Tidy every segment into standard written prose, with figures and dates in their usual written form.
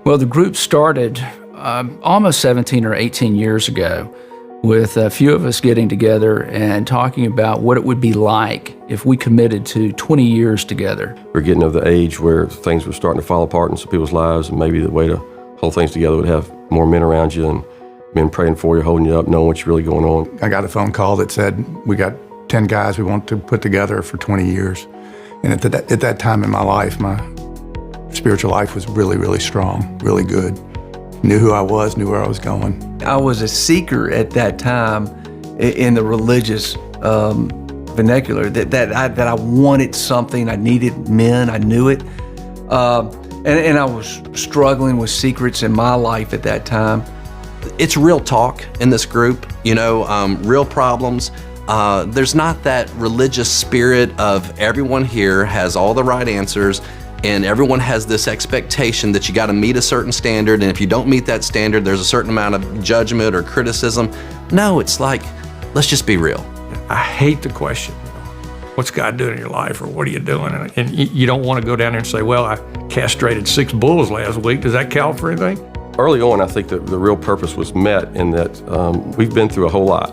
Well, the group started almost 17 or 18 years ago with a few of us getting together and talking about what it would be like if we committed to 20 years together. We're getting of the age where things were starting to fall apart in some people's lives, and maybe the way to hold things together would have more men around you and men praying for you, holding you up, knowing what's really going on. I got a phone call that said, we got 10 guys we want to put together for 20 years. And at that time in my life, my spiritual life was really, really strong, really good. Knew who I was, knew where I was going. I was a seeker at that time in the religious vernacular, that I wanted something, I needed men, I knew it. And I was struggling with secrets in my life at that time. It's real talk in this group, real problems. There's not that religious spirit of everyone here has all the right answers and everyone has this expectation that you got to meet a certain standard, and if you don't meet that standard, there's a certain amount of judgment or criticism. No, it's like, let's just be real. I hate the question, what's God doing in your life, or what are you doing? And you don't want to go down there and say, well, I castrated 6 bulls last week. Does that count for anything? Early on, I think that the real purpose was met in that we've been through a whole lot.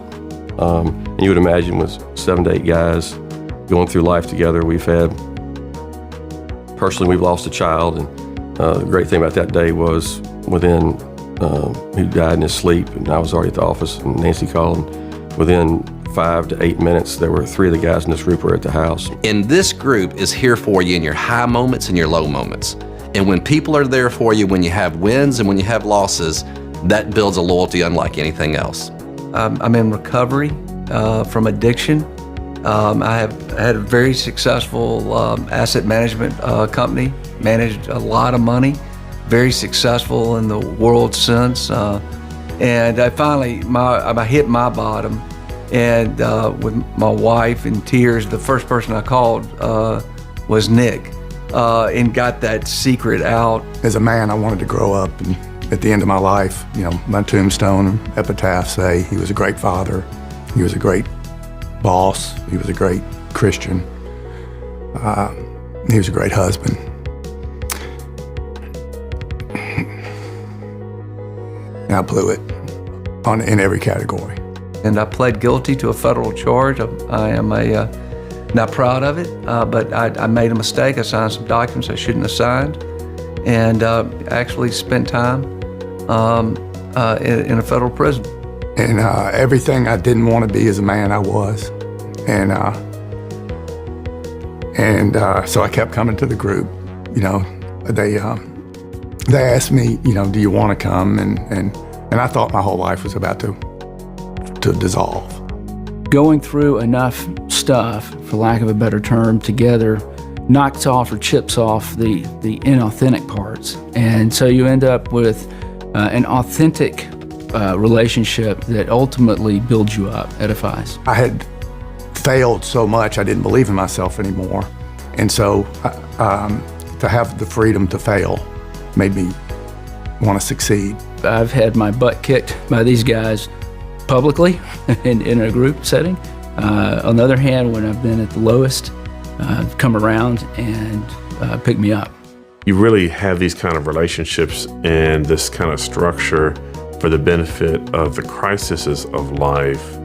And you would imagine with 7 to 8 guys going through life together, personally, we've lost a child, and the great thing about that day was he died in his sleep, and I was already at the office, and Nancy called, and within 5 to 8 minutes, there were 3 of the guys in this group were at the house. And this group is here for you in your high moments and your low moments. And when people are there for you, when you have wins and when you have losses, that builds a loyalty unlike anything else. I'm in recovery from addiction. I have had a very successful asset management company, managed a lot of money, very successful in the world since. And I finally, I hit my bottom, and with my wife in tears, the first person I called was Nick, and got that secret out. As a man, I wanted to grow up, and at the end of my life, my tombstone and epitaph say he was a great father, he was a great boss, he was a great Christian, he was a great husband. And I blew it in every category. And I pled guilty to a federal charge. I am not proud of it, but I made a mistake. I signed some documents I shouldn't have signed, and actually spent time in a federal prison. And everything I didn't want to be as a man, I was. And so I kept coming to the group. They asked me, do you want to come? And I thought my whole life was about to dissolve. Going through enough stuff, for lack of a better term, together knocks off or chips off the inauthentic parts. And so you end up with an authentic relationship that ultimately builds you up, edifies. I had failed so much, I didn't believe in myself anymore. And so to have the freedom to fail made me want to succeed. I've had my butt kicked by these guys publicly in a group setting. On the other hand, when I've been at the lowest, come around and pick me up. You really have these kind of relationships and this kind of structure for the benefit of the crises of life.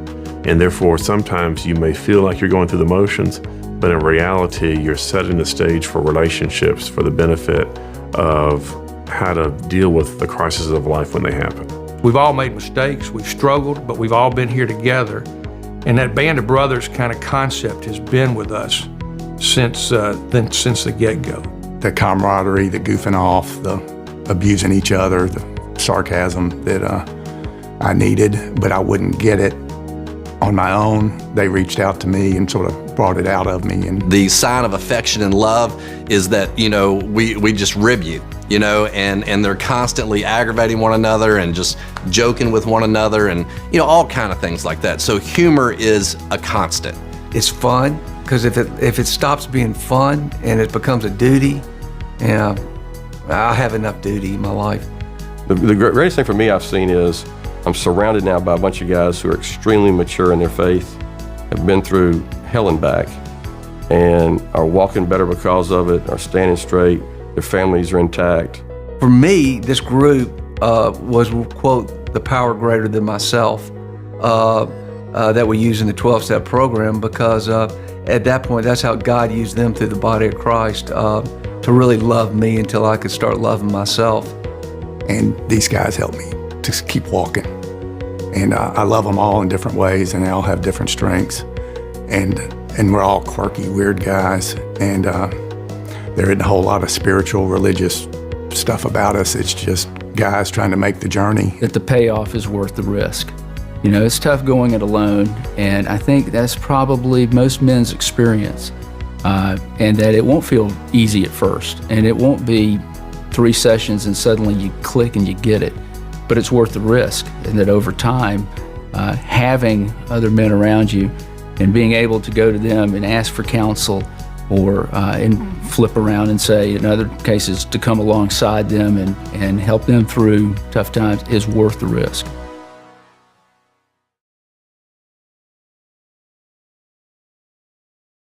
And therefore, sometimes you may feel like you're going through the motions, but in reality, you're setting the stage for relationships for the benefit of how to deal with the crises of life when they happen. We've all made mistakes, we've struggled, but we've all been here together. And that band of brothers kind of concept has been with us since the get-go. The camaraderie, the goofing off, the abusing each other, the sarcasm that I needed, but I wouldn't get it on my own. They reached out to me and sort of brought it out of me. And the sign of affection and love is that, we just rib you, and they're constantly aggravating one another and just joking with one another and, all kind of things like that. So humor is a constant. It's fun, because if it stops being fun and it becomes a duty, I have enough duty in my life. The greatest thing for me I've seen is I'm surrounded now by a bunch of guys who are extremely mature in their faith, have been through hell and back, and are walking better because of it, are standing straight, their families are intact, For me, this group was, quote, the power greater than myself that we use in the 12-step program, because at that point, that's how God used them through the body of Christ to really love me until I could start loving myself. And these guys helped me to keep walking. And I love them all in different ways, and they all have different strengths. And we're all quirky, weird guys. And there isn't a whole lot of spiritual, religious stuff about us. It's just guys trying to make the journey. That the payoff is worth the risk. You know, it's tough going it alone, and I think that's probably most men's experience. And that it won't feel easy at first, and it won't be 3 sessions and suddenly you click and you get it. But it's worth the risk, and that over time, having other men around you and being able to go to them and ask for counsel, or and flip around and say, in other cases, to come alongside them and help them through tough times, is worth the risk.